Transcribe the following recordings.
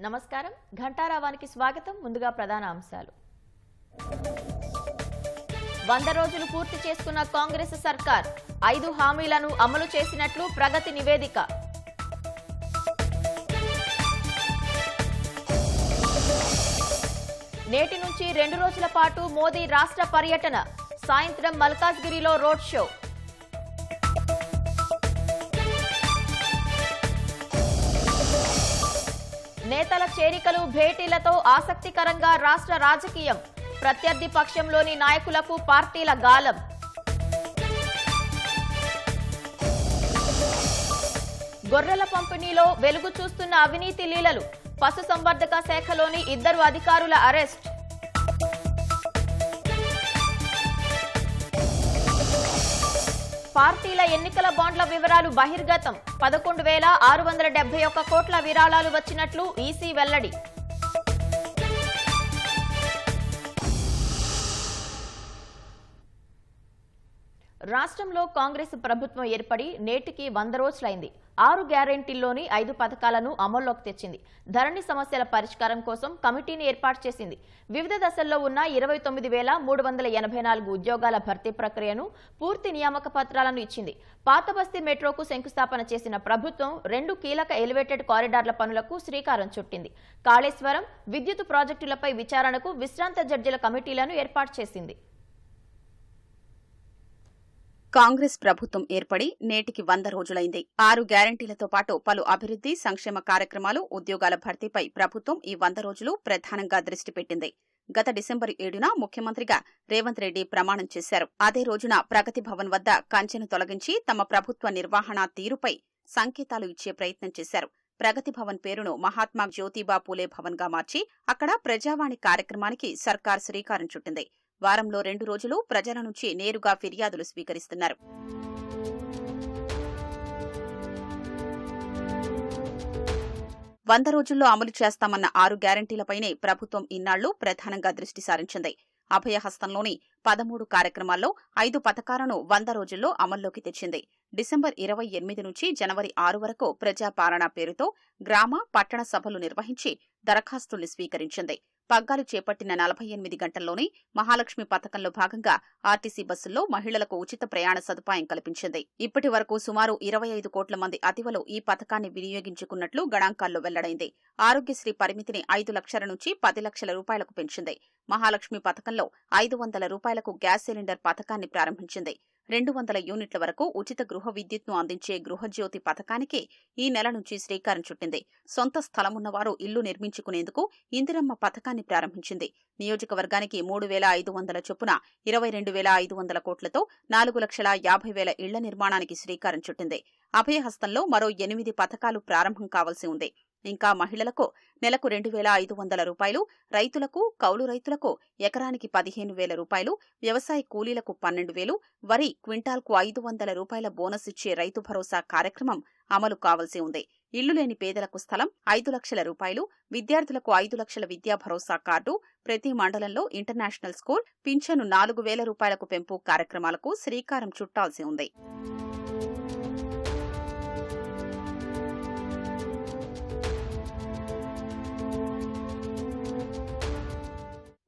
నమస్కారం ఘంటారావానికి స్వాగతం ముందుగా ప్రధాన అంశాలు 100 రోజులు పూర్తి చేసుకున్న కాంగ్రెస్ సర్కార్ 5 హామీలను అమలు చేసినట్లు ప్రగతి నివేదిక నేటి నుంచి 2 రోజుల పాటు మోదీ రాష్ట్ర పర్యటన సాయంత్రం మల్కాజ్గిరిలో రోడ్ షో నేతల చేరికలు భేటీలతో ఆసక్తికరంగా రాష్ట్ర రాజకీయం ప్రత్యర్థి పక్షంలోని నాయకులకు పార్టీల గాలం గొర్రెల పంపిణీలో వెలుగు చూస్తున్న అవినీతి లీలలు పశుసంవర్ధక శాఖలోని 2 అధికారుల అరెస్ట్ పార్టీల ఎన్నికల బాండ్ల వివరాలు బహిర్గతం 11,671 కోట్ల విరాళాలు వచ్చినట్లు ఈసీ వెల్లడి రాష్ట్రంలో కాంగ్రెస్ ప్రభుత్వం ఏర్పడి నేటికి 100 రోజులైంది 6 గ్యారెంటీల్లోని 5 పథకాలను అమల్లోకి తెచ్చింది ధరణి సమస్యల పరిష్కారం కోసం కమిటీని ఏర్పాటు చేసింది వివిధ దశల్లో ఉన్న 29,384 ఉద్యోగాల భర్తీ ప్రక్రియను పూర్తి నియామక పత్రాలను ఇచ్చింది పాత బస్తీ మెట్రోకు శంకుస్థాపన చేసిన ప్రభుత్వం 2 కీలక ఎలివేటెడ్ కారిడార్ల పనులకు శ్రీకారం చుట్టింది కాళేశ్వరం విద్యుత్ ప్రాజెక్టులపై విచారణకు విశ్రాంత జడ్జిల కమిటీలను ఏర్పాటు చేసింది కాంగ్రెస్ ప్రభుత్వం ఏర్పడి నేటికి 100 రోజులైంది 6 గ్యారంటీలతో పాటు పలు అభివృద్ధి సంక్షేమ కార్యక్రమాలు ఉద్యోగాల భర్తీపై ప్రభుత్వం ఈ 100 రోజులు ప్రధానంగా దృష్టి పెట్టింది గత డిసెంబర్ 7న ముఖ్యమంత్రిగా రేవంత్ రెడ్డి ప్రమాణం చేశారు అదే రోజున ప్రగతి భవన్ వద్ద కంచెను తొలగించి తమ ప్రభుత్వ నిర్వహణ తీరుపై సంకేతాలు ఇచ్చే ప్రయత్నం చేశారు ప్రగతి భవన్ పేరును మహాత్మా జ్యోతిబా పూలే భవన్ గా మార్చి అక్కడ ప్రజావాణి కార్యక్రమానికి సర్కార్ శ్రీకారం చుట్టింది వారంలో 2 రోజులు ప్రజల నుంచి నేరుగా ఫిర్యాదులు స్వీకరిస్తున్నారు 100 రోజుల్లో అమలు చేస్తామన్న 6 గ్యారంటీలపైనే ప్రభుత్వం ఇన్నాళ్లు ప్రధానంగా దృష్టి సారించింది అభయహస్తంలోని 13 కార్యక్రమాల్లో 5 పథకాలను 100 రోజుల్లో అమల్లోకి తెచ్చింది డిసెంబర్ 28 నుంచి జనవరి 6 వరకు ప్రజాపాలన పేరుతో గ్రామ పట్టణ సభలు నిర్వహించి దరఖాస్తుల్ని స్వీకరించింది పగ్గాలు చేపట్టిన 48 గంటల్లోనే మహాలక్ష్మి పథకంలో భాగంగా ఆర్టీసీ బస్సుల్లో మహిళలకు ఉచిత ప్రయాణ సదుపాయం కల్పించింది ఇప్పటి వరకు సుమారు 25 కోట్ల మంది అతివలు ఈ పథకాన్ని వినియోగించుకున్నట్లు గణాంకాల్లో వెల్లడైంది ఆరోగ్యశ్రీ పరిమితిని 5 లక్షల నుంచి 10 లక్షల రూపాయలకు పెంచింది మహాలక్ష్మి పథకంలో 500 రూపాయలకు గ్యాస్ సిలిండర్ పథకాన్ని ప్రారంభించింది 200 యూనిట్ల వరకు ఉచిత గృహ విద్యుత్ను అందించే గృహజ్యోతి పథకానికి ఈ నెల నుంచి శ్రీకారం చుట్టింది సొంత స్థలమున్నవారు ఇల్లు నిర్మించుకునేందుకు ఇందిరమ్మ పథకాన్ని ప్రారంభించింది నియోజకవర్గానికి 3,500 చొప్పున 22,500 కోట్లతో 4,50,000 ఇళ్ల నిర్మాణానికి శ్రీకారం చుట్టింది అభయహస్తంలో మరో 8 పథకాలు ప్రారంభం కావాల్సి ఉంది ఇంకా మహిళలకు నెలకు 2,500 రూపాయలు రైతులకు కౌలు రైతులకు ఎకరానికి 15,000 రూపాయలు వ్యవసాయ కూలీలకు 12,000 వరి క్వింటాల్కు 500 రూపాయల బోనస్ ఇచ్చే రైతు భరోసా కార్యక్రమం అమలు కావాల్సి ఉంది ఇల్లు లేని పేదలకు స్థలం 5 లక్షల రూపాయలు విద్యార్థులకు 5 లక్షల విద్యా భరోసా కార్డు ప్రతి మండలంలో ఇంటర్నేషనల్ స్కూల్ పింఛను 4,000 రూపాయలకు పెంపు కార్యక్రమాలకు శ్రీకారం చుట్టాల్సి ఉంది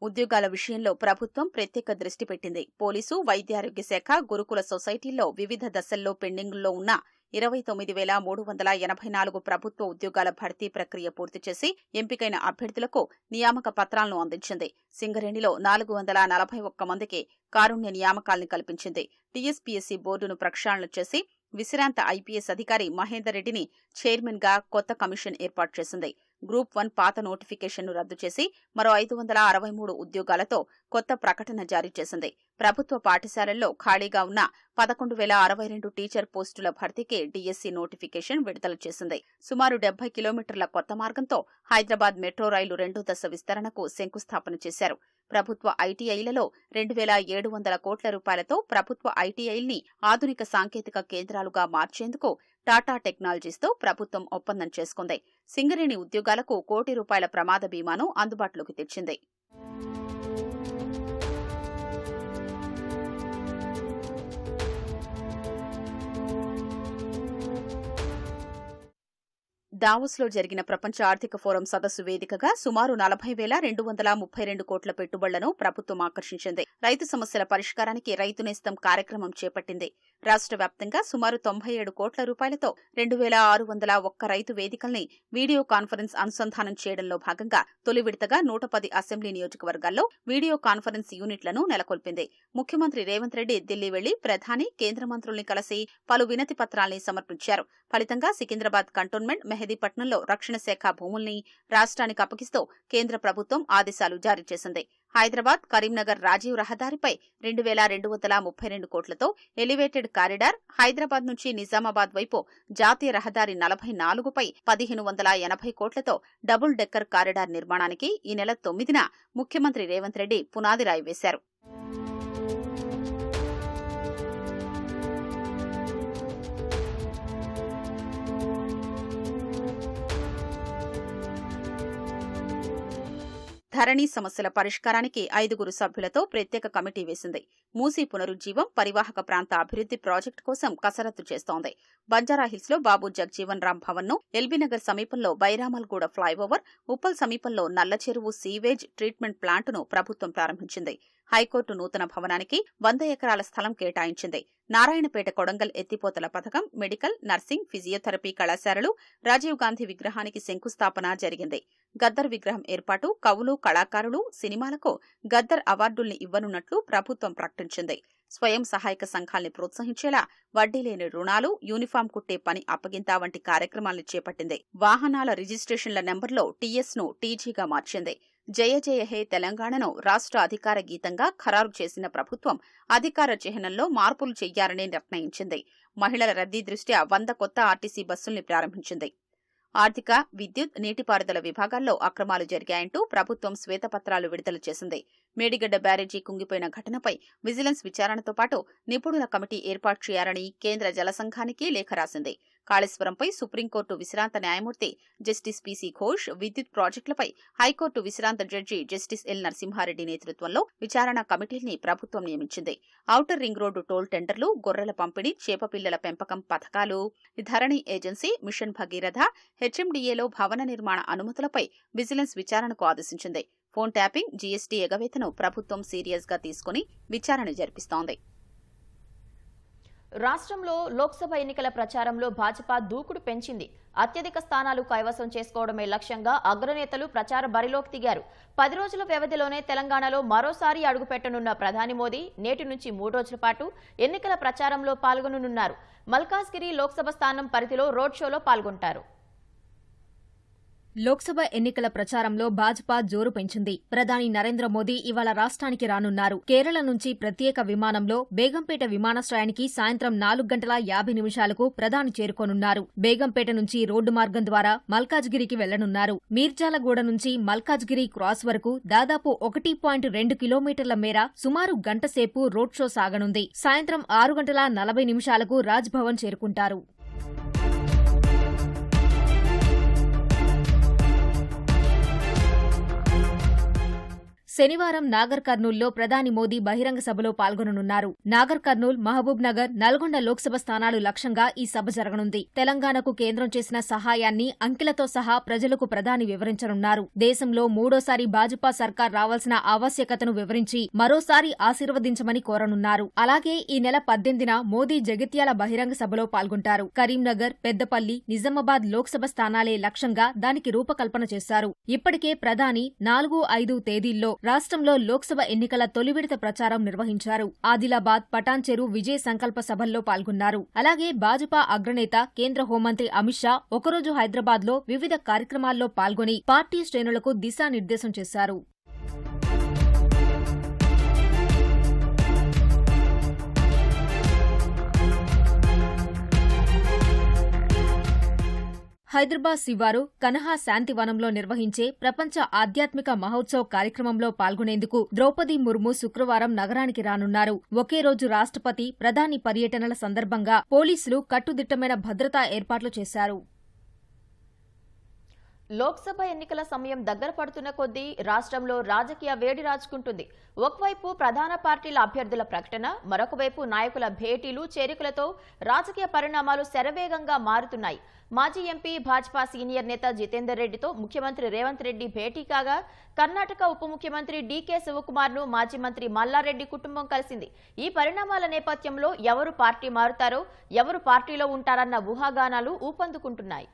ఉద్యోగాల విషయంలో ప్రభుత్వం ప్రత్యేక దృష్టి పెట్టింది పోలీసు వైద్యారోగ్య శాఖ గురుకుల సొసైటీల్లో వివిధ దశల్లో పెండింగుల్లో ఉన్న 29,384 ప్రభుత్వ ఉద్యోగాల భర్తీ ప్రక్రియ పూర్తి చేసి ఎంపికైన అభ్యర్థులకు నియామక పత్రాలను అందించింది సింగరేణిలో 441 మందికి కారుణ్య నియామకాల్ని కల్పించింది టీఎస్పీఎస్సీ బోర్డును ప్రక్షాళన చేసి విశ్రాంత ఐపీఎస్ అధికారి మహేందర్ రెడ్డిని చైర్మన్ గా కొత్త కమిషన్ ఏర్పాటు చేసింది గ్రూప్ 1 పాత నోటిఫికేషన్ను రద్దు చేసి మరో 563 ఉద్యోగాలతో కొత్త ప్రకటన జారీ చేసింది ప్రభుత్వ పాఠశాలల్లో ఖాళీగా ఉన్న 11,062 టీచర్ పోస్టుల భర్తీకి డీఎస్సీ నోటిఫికేషన్ విడుదల చేసింది సుమారు 70 కిలోమీటర్ల కొత్త మార్గంతో హైదరాబాద్ మెట్రో రైలు 2వ దశ విస్తరణకు శంకుస్థాపన చేశారు ప్రభుత్వ ఐటీఐలలో 2,700 కోట్ల రూపాయలతో ప్రభుత్వ ఐటీఐల్ని ఆధునిక సాంకేతిక కేంద్రాలుగా మార్చేందుకు టాటా టెక్నాలజీస్తో ప్రభుత్వం ఒప్పందం చేసుకుంది సింగరేణి ఉద్యోగాలకు ₹1 కోటి ప్రమాద బీమాను అందుబాటులోకి తెచ్చింది దావోస్లో జరిగిన ప్రపంచ ఆర్థిక ఫోరం సదస్సు వేదికగా సుమారు 40,232 కోట్ల పెట్టుబడులను ప్రభుత్వం ఆకర్షించింది. రైతు సమస్యల పరిష్కారానికి రైతు నేస్తం కార్యక్రమం చేపట్టింది. రాష్ట్ర వ్యాప్తంగా సుమారు 97 కోట్ల రూపాయలతో 2,601 రైతు వేదికల్ని వీడియో కాన్ఫరెన్స్ అనుసంధానం చేయడంలో భాగంగా తొలి విడతగా 110 అసెంబ్లీ నియోజకవర్గాల్లో వీడియో కాన్ఫరెన్స్ యూనిట్లను నెలకొల్పింది. ముఖ్యమంత్రి రేవంత్ రెడ్డి ఢిల్లీ వెళ్లి ప్రధాని, కేంద్ర మంత్రుల్ని కలిసి పలు వినతి పత్రాల్ని సమర్పించారు. ఫలితంగా సికింద్రాబాద్ కంటోన్మెంట్, మెహదీపట్నంలో రక్షణ శాఖ భూముల్ని రాష్ట్రానికి అప్పగిస్తూ కేంద్ర ప్రభుత్వం ఆదేశాలు జారీ చేసింది. హైదరాబాద్, కరీంనగర్ రాజీవ్ రహదారిపై 2,232 కోట్లతో ఎలివేటెడ్ కారిడార్, హైదరాబాద్ నుంచి నిజామాబాద్ వైపు జాతీయ రహదారి 44పై 1,580 కోట్లతో డబుల్ డెక్కర్ కారిడార్ నిర్మాణానికి ఈ నెల 9న ముఖ్యమంత్రి రేవంత్ రెడ్డి పునాది రాయి వేశారు. ధరణి సమస్యల పరిష్కారానికి 5 సభ్యులతో ప్రత్యేక కమిటీ వేసింది. మూసీ పునరుజ్జీవం, పరివాహక ప్రాంత అభివృద్ది ప్రాజెక్టు కోసం కసరత్తు చేస్తోంది. బంజారాహిల్స్లో బాబు జగ్జీవన్ రామ్ భవన్ను, ఎల్బీనగర్ సమీపంలో బైరామల్గూడ ఫ్లైఓవర్, ఉప్పల్ సమీపంలో నల్లచెరువు సీవేజ్ ట్రీట్మెంట్ ప్లాంటును ప్రభుత్వం ప్రారంభించింది. హైకోర్టు నూతన భవనానికి 100 ఎకరాల స్థలం కేటాయించింది. నారాయణపేట కొడంగల్ ఎత్తిపోతల పథకం, మెడికల్, నర్సింగ్, ఫిజియోథెరపీ కళాశాలలు, రాజీవ్ గాంధీ విగ్రహానికి శంకుస్థాపన జరిగింది. గద్దర్ విగ్రహం ఏర్పాటు, కవులు, కళాకారులు, సినిమాలకు గద్దర్ అవార్డుల్ని ఇవ్వనున్నట్లు ప్రభుత్వం ప్రకటించింది. స్వయం సహాయక సంఘాల్ని ప్రోత్సహించేలా వడ్డీ లేని రుణాలు, యూనిఫామ్ కుట్టే పని అప్పగింత వంటి కార్యక్రమాలను చేపట్టింది. వాహనాల రిజిస్ట్రేషన్ల నెంబర్లో టీఎస్ను టీజీగా మార్చింది. జయ జయ హే తెలంగాణను రాష్ట్ర అధికార గీతంగా ఖరారు చేసిన ప్రభుత్వం అధికార చిహ్నంలో మార్పులు చెయ్యాలని నిర్ణయించింది. మహిళల రద్దీ దృష్ట్యా 100 కొత్త ఆర్టీసీ బస్సుల్ని ప్రారంభించింది. ఆర్థిక, విద్యుత్, నీటిపారుదల విభాగాల్లో అక్రమాలు జరిగాయంటూ ప్రభుత్వం శ్వేతపత్రాలు విడుదల చేసింది. మేడిగడ్డ బ్యారేజీ కుంగిపోయిన ఘటనపై విజిలెన్స్ విచారణతో పాటు నిపుణుల కమిటీ ఏర్పాటు చేయాలని కేంద్ర జల సంఘానికి లేఖ రాసింది. కాళేశ్వరంపై సుప్రీంకోర్టు విశ్రాంత న్యాయమూర్తి జస్టిస్ పీసీ ఘోష్, విద్యుత్ ప్రాజెక్టులపై హైకోర్టు విశ్రాంత జడ్జి జస్టిస్ ఎల్ నరసింహారెడ్డి నేతృత్వంలో విచారణ కమిటీల్ని ప్రభుత్వం నియమించింది. ఔటర్ రింగ్ రోడ్డు టోల్ టెండర్లు, గొర్రెల పంపిణీ, చేపపిల్లల పెంపకం పథకాలు, ధరణి ఏజెన్సీ, మిషన్ భగీరథ, హెచ్ఎండిఏలో భవన నిర్మాణ అనుమతులపై విజిలెన్స్ విచారణకు ఆదేశించింది. ఫోన్ ట్యాపింగ్, జీఎస్టీ ఎగవేతను ప్రభుత్వం సీరియస్ గా తీసుకుని విచారణ జరిపిస్తోంది. రాష్ట్రంలో లోక్సభ ఎన్నికల ప్రచారంలో భాజపా దూకుడు పెంచింది. అత్యధిక స్థానాలు కైవసం చేసుకోవడమే లక్ష్యంగా అగ్రనేతలు ప్రచార బరిలోకి దిగారు. 10 రోజుల వ్యవధిలోనే తెలంగాణలో మరోసారి అడుగుపెట్టనున్న ప్రధాని మోదీ నేటి నుంచి 3 రోజుల పాటు ఎన్నికల ప్రచారంలో పాల్గొననున్నారు. మల్కాజ్గిరి లోక్సభ స్థానం పరిధిలో రోడ్ షోలో పాల్గొంటారు. లోక్సభ ఎన్నికల ప్రచారంలో భాజపా జోరు పెంచింది. ప్రధాని నరేంద్ర మోదీ ఇవాళ రాష్ట్రానికి రానున్నారు. కేరళ నుంచి ప్రత్యేక విమానంలో బేగంపేట విమానాశ్రయానికి సాయంత్రం 4:50 ప్రధాని చేరుకోనున్నారు. బేగంపేట నుంచి రోడ్డు మార్గం ద్వారా మల్కాజ్గిరికి వెళ్లనున్నారు. మీర్జాలగూడ నుంచి మల్కాజ్గిరి క్రాస్ వరకు దాదాపు 1.2 కిలోమీటర్ల మేర సుమారు గంట సేపు రోడ్ షో సాగనుంది. సాయంత్రం 6:40 రాజ్ భవన్ చేరుకుంటారు. శనివారం నాగర్ కర్నూల్లో ప్రధాని మోదీ బహిరంగ సభలో పాల్గొననున్నారు. నాగర్ కర్నూల్, మహబూబ్ నగర్, నల్గొండ లోక్సభ స్థానాలు లక్ష్యంగా ఈ సభ జరగనుంది. తెలంగాణకు కేంద్రం చేసిన సహాయాన్ని అంకెలతో సహా ప్రజలకు ప్రధాని వివరించనున్నారు. దేశంలో మూడోసారి భాజపా సర్కార్ రావాల్సిన ఆవశ్యకతను వివరించి మరోసారి ఆశీర్వదించమని కోరనున్నారు. అలాగే ఈ నెల 18న మోదీ జగిత్యాల బహిరంగ సభలో పాల్గొంటారు. కరీంనగర్, పెద్దపల్లి, నిజామాబాద్ లోక్సభ స్థానాలే లక్ష్యంగా దానికి రూపకల్పన చేశారు. ఇప్పటికే ప్రధాని 4-5 తేదీల్లో రాష్ట్రంలో లోక్సభ ఎన్నికల తొలి విడత ప్రచారం నిర్వహించారు. ఆదిలాబాద్, పటాన్చెరు విజయ సంకల్ప సభల్లో పాల్గొన్నారు. అలాగే భాజపా అగ్రనేత కేంద్ర హోంమంత్రి అమిత్ షా ఒకరోజు హైదరాబాద్లో వివిధ కార్యక్రమాల్లో పాల్గొని పార్టీ శ్రేణులకు దిశానిర్దేశం చేశారు. హైదరాబాద్ శివారు కనహా శాంతివనంలో నిర్వహించే ప్రపంచ ఆధ్యాత్మిక మహోత్సవ్ కార్యక్రమంలో పాల్గొనేందుకు ద్రౌపది ముర్ము శుక్రవారం నగరానికి రానున్నారు. ఒకే రోజు రాష్ట్రపతి, ప్రధాని పర్యటనల సందర్భంగా పోలీసులు కట్టుదిట్టమైన భద్రతా ఏర్పాట్లు చేశారు. లోక్సభ ఎన్నికల సమయం దగ్గర పడుతున్న కొద్దీ రాష్ట్రంలో రాజకీయ వేడి రాజుకుంటుంది. ఒకవైపు ప్రధాన పార్టీల అభ్యర్థుల ప్రకటన, మరొక వైపు నాయకుల భేటీలు, చేరికలతో రాజకీయ పరిణామాలు శరవేగంగా మారుతున్నాయి. మాజీ ఎంపీ, భాజపా సీనియర్ నేత జితేందర్ రెడ్డితో ముఖ్యమంత్రి రేవంత్ రెడ్డి భేటీ కాగా, కర్ణాటక ఉప ముఖ్యమంత్రి డీకే శివకుమార్ ను మాజీ మంత్రి మల్లారెడ్డి కుటుంబం కలిసింది. ఈ పరిణామాల నేపథ్యంలో ఎవరు పార్టీ మారుతారో, ఎవరు పార్టీలో ఉంటారన్న ఊహాగానాలు ఊపందుకుంటున్నాయి.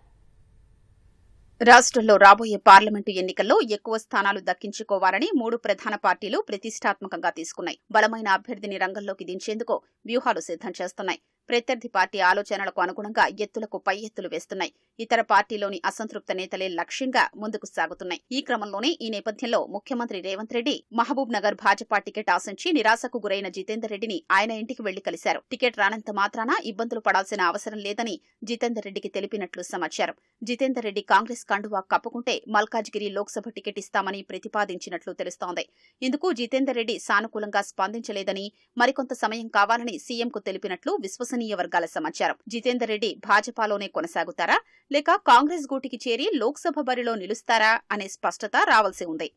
రాష్ట్రంలో రాబోయే పార్లమెంటు ఎన్నికల్లో ఎక్కువ స్థానాలు దక్కించుకోవాలని 3 ప్రధాన పార్టీలు ప్రతిష్టాత్మకంగా తీసుకున్నాయి. బలమైన అభ్యర్థిని రంగంలోకి దించేందుకు వ్యూహాలు సిద్ధం చేస్తున్నాయి. ప్రత్యర్థి పార్టీ ఆలోచనలకు అనుగుణంగా ఎత్తులకు పై ఎత్తులు వేస్తున్నాయి. ఇతర పార్టీలోని అసంతృప్త నేతలే లక్ష్యంగా ముందుకు సాగుతున్నాయి. ఈ క్రమంలోనే ఈ నేపథ్యంలో ముఖ్యమంత్రి రేవంత్ రెడ్డి మహబూబ్ నగర్ భాజపా టికెట్ ఆశించి నిరాశకు గురైన జితేందర్ రెడ్డిని ఆయన ఇంటికి వెళ్లి కలిశారు. టికెట్ రానంత మాత్రాన ఇబ్బందులు పడాల్సిన అవసరం లేదని జితేందర్ రెడ్డికి తెలిపినట్లు సమాచారం. జితేందర్ రెడ్డి కాంగ్రెస్ కండువా కప్పుకుంటే మల్కాజ్గిరి లోక్సభ టికెట్ ఇస్తామని ప్రతిపాదించినట్లు తెలుస్తోంది. ఇందుకు జితేందర్ రెడ్డి సానుకూలంగా స్పందించలేదని, మరికొంత సమయం కావాలని సీఎంకు తెలిపినట్లు విశ్వసనీయ వర్గాల సమాచారం. జితేందర్ రెడ్డి భాజపాలోనే కొనసాగుతారా లేక కాంగ్రెస్ గూటికి చేరి లోక్సభ బరిలో నిలుస్తారా అనే స్పష్టత రావాల్సి ఉంది.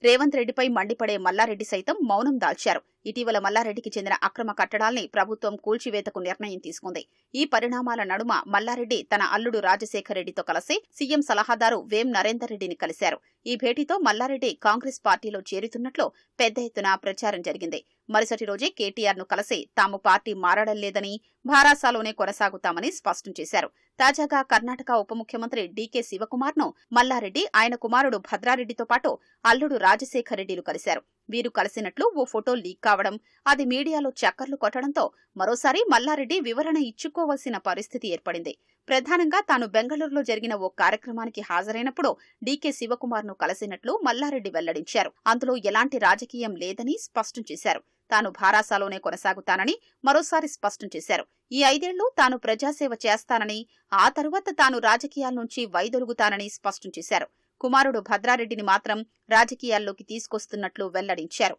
రేవంత్ రెడ్డిపై మండిపడే మల్లారెడ్డి సైతం మౌనం దాల్చారు. ఇటీవల మల్లారెడ్డికి చెందిన అక్రమ కట్టడాల్ని ప్రభుత్వం కూల్చివేతకు నిర్ణయం తీసుకుంది. ఈ పరిణామాల నడుమ మల్లారెడ్డి తన అల్లుడు రాజశేఖర్ రెడ్డితో కలిసి సీఎం సలహాదారు వేం నరేందర్ రెడ్డిని కలిశారు. ఈ భేటీతో మల్లారెడ్డి కాంగ్రెస్ పార్టీలో చేరుతున్నట్లు పెద్ద ఎత్తున ప్రచారం జరిగింది. మరుసటి రోజే కేటీఆర్ ను కలిసి తాము పార్టీ మారడం లేదని, భారాసాలోనే కొనసాగుతామని స్పష్టం చేశారు. తాజాగా కర్ణాటక ఉప ముఖ్యమంత్రి డీకే శివకుమార్ ను మల్లారెడ్డి, ఆయన కుమారుడు భద్రారెడ్డితో పాటు అల్లుడు రాజశేఖర్ రెడ్డిలు కలిశారు. వీరు కలిసినట్లు ఓ ఫోటో లీక్ కావడం, అది మీడియాలో చక్కర్లు కొట్టడంతో మరోసారి మల్లారెడ్డి వివరణ ఇచ్చుకోవాల్సిన పరిస్థితి ఏర్పడింది. ప్రధానంగా తాను బెంగళూరులో జరిగిన ఓ కార్యక్రమానికి హాజరైనప్పుడు డీకే శివకుమార్ ను కలిసినట్లు మల్లారెడ్డి వెల్లడించారు. అందులో ఎలాంటి రాజకీయం లేదని స్పష్టం చేశారు. తాను భారాసాలోనే కొనసాగుతానని మరోసారి స్పష్టం చేశారు. ఈ 5 ఏళ్లు తాను ప్రజాసేవ చేస్తానని, ఆ తరువాత తాను రాజకీయాల నుంచి వైదొలుగుతానని స్పష్టం చేశారు. కుమారుడు భద్రారెడ్డిని మాత్రం రాజకీయాల్లోకి తీసుకొస్తున్నట్లు వెల్లడించారు.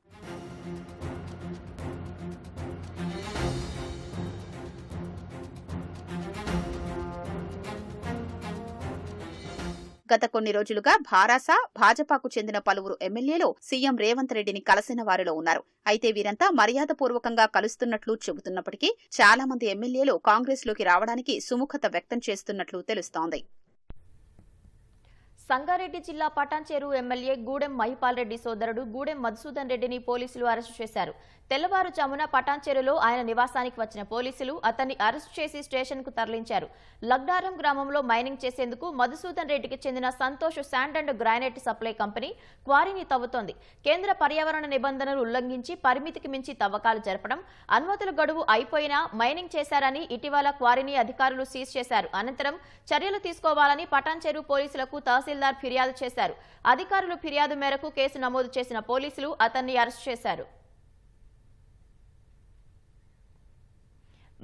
గత కొన్ని రోజులుగా భారాస, భాజపాకు చెందిన పలువురు ఎమ్మెల్యేలు సీఎం రేవంత్ రెడ్డిని కలిసిన వారిలో ఉన్నారు. అయితే వీరంతా మర్యాదపూర్వకంగా కలుస్తున్నట్లు చెబుతున్నప్పటికీ చాలా మంది ఎమ్మెల్యేలు కాంగ్రెస్లోకి రావడానికి సుముఖత వ్యక్తం చేస్తున్నట్లు తెలుస్తోంది. సంగారెడ్డి జిల్లా పటాన్చెరు ఎమ్మెల్యే గూడెం మహిపాల్ రెడ్డి సోదరుడు గూడెం మధుసూదన్ రెడ్డిని పోలీసులు అరెస్టు చేశారు. తెల్లవారుజామున పటాన్చెరులో ఆయన నివాసానికి వచ్చిన పోలీసులు అతన్ని అరెస్టు చేసి స్టేషన్కు తరలించారు. లగ్డారం గ్రామంలో మైనింగ్ చేసేందుకు మధుసూదన్ రెడ్డికి చెందిన Santosh sand and granite supply company క్వారీని తవ్వుతోంది. కేంద్ర పర్యావరణ నిబంధనలు ఉల్లంఘించి పరిమితికి మించి తవ్వకాలు జరపడం, అనుమతుల గడువు అయిపోయినా మైనింగ్ చేశారని ఇటీవల క్వారీని అధికారులు సీజ్ చేశారు. అనంతరం చర్యలు తీసుకోవాలని పటాన్చెరు పోలీసులకు తహసీల్దార్ ఫిర్యాదు చేశారు. అధికారులు ఫిర్యాదు మేరకు కేసు నమోదు చేసిన పోలీసులు అతన్ని అరెస్టు చేశారు.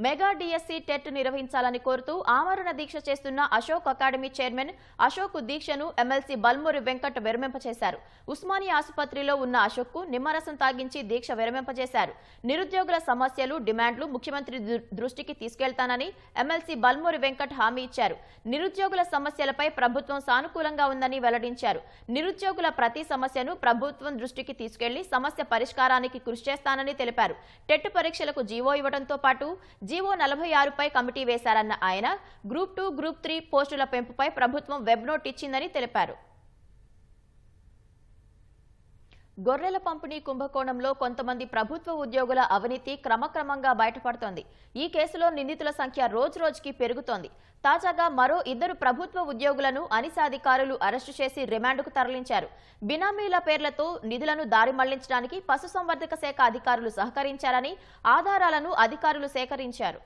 మెగా డిఎస్సీ టెట్ నిర్వహించాలని కోరుతూ ఆమరణ దీక్ష చేస్తున్న అశోక్ అకాడమీ చైర్మన్ అశోక్ దీక్షను ఎమ్మెల్సీ బల్మూరి వెంకట్ విరమింపచేశారు. ఉస్మానియా ఆసుపత్రిలో ఉన్న అశోక్ కు నిమ్మరసం తాగించి దీక్ష విరమింపజేశారు. నిరుద్యోగుల సమస్యలు, డిమాండ్లు ముఖ్యమంత్రి దృష్టికి తీసుకెళ్తానని ఎమ్మెల్సీ బల్మూరి వెంకట్ హామీ ఇచ్చారు. నిరుద్యోగుల సమస్యలపై ప్రభుత్వం సానుకూలంగా ఉందని వెల్లడించారు. నిరుద్యోగుల ప్రతి సమస్యను ప్రభుత్వం దృష్టికి తీసుకెళ్లి సమస్య పరిష్కారానికి కృషి చేస్తానని తెలిపారు. టెట్ పరీక్షలకు జీవో ఇవ్వడంతో పాటు జీవో 46పై కమిటీ వేశారన్న ఆయన గ్రూప్ 2, గ్రూప్ 3 పోస్టుల పెంపుపై ప్రభుత్వం వెబ్ నోట్ ఇచ్చిందని తెలిపారు. గొర్రెల పంపిణీ కుంభకోణంలో కొంతమంది ప్రభుత్వ ఉద్యోగుల అవినీతి క్రమక్రమంగా బయటపడుతోంది. ఈ కేసులో నిందితుల సంఖ్య రోజురోజుకి పెరుగుతోంది. తాజాగా మరో 2 ప్రభుత్వ ఉద్యోగులను అధికారులు అరెస్టు చేసి రిమాండ్కు తరలించారు. బినామీల పేర్లతో నిధులను దారి మళ్లించడానికి పశుసంవర్ధక శాఖ అధికారులు సహకరించారని ఆధారాలను అధికారులు సేకరించారు.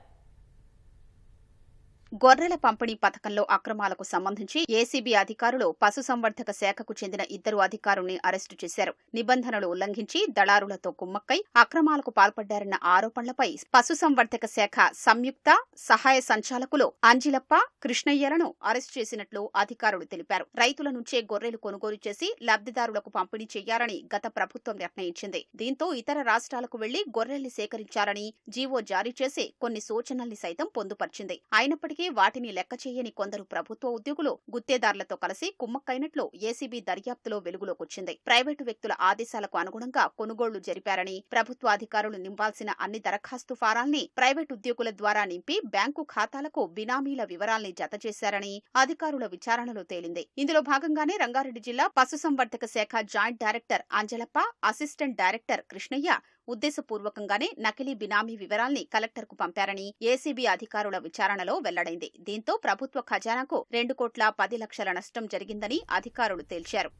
గొర్రెల పంపిణీ పథకంలో అక్రమాలకు సంబంధించి ఏసీబీ అధికారులు పశుసంవర్ధక శాఖకు చెందిన 2 అధికారుల్ని అరెస్టు చేశారు. నిబంధనలు ఉల్లంఘించి దళారులతో కుమ్మక్కై అక్రమాలకు పాల్పడ్డారన్న ఆరోపణలపై పశుసంవర్ధక శాఖ సంయుక్త సహాయ సంచాలకులు అంజిలప్ప, కృష్ణయ్యలను అరెస్టు చేసినట్లు అధికారులు తెలిపారు. రైతుల నుంచే గొర్రెలు కొనుగోలు చేసి లబ్ధిదారులకు పంపిణీ చేయాలని గత ప్రభుత్వం నిర్ణయించింది. దీంతో ఇతర రాష్ట్రాలకు వెళ్లి గొర్రెల్ని సేకరించాలని జీవో జారీ చేసి కొన్ని సూచనల్ని సైతం పొందుపర్చింది. అయినప్పటికీ వాటిని లెక్క చేయని కొందరు ప్రభుత్వ ఉద్యోగులు గుత్తేదారులతో కలిసి కుమ్మక్కైనట్లు ఏసీబీ దర్యాప్తులో వెలుగులోకొచ్చింది. ప్రైవేటు వ్యక్తుల ఆదేశాలకు అనుగుణంగా కొనుగోళ్లు జరిపారని, ప్రభుత్వ అధికారులు నింపాల్సిన అన్ని దరఖాస్తు ఫారాల్ని ప్రైవేటు ఉద్యోగుల ద్వారా నింపి బ్యాంకు ఖాతాలకు బినామీల వివరాల్ని జతచేశారని అధికారుల విచారణలో తేలింది. ఇందులో భాగంగానే రంగారెడ్డి జిల్లా పశుసంవర్ధక శాఖ joint director Anjalappa, assistant director Krishnaiah ఉద్దేశపూర్వకంగానే నకిలీ బినామీ వివరాల్ని కలెక్టర్కు పంపారని ఏసీబీ అధికారుల విచారణలో వెల్లడైంది. దీంతో ప్రభుత్వ ఖజానాకు 2,10,00,000 నష్టం జరిగిందని అధికారులు తేల్చారు.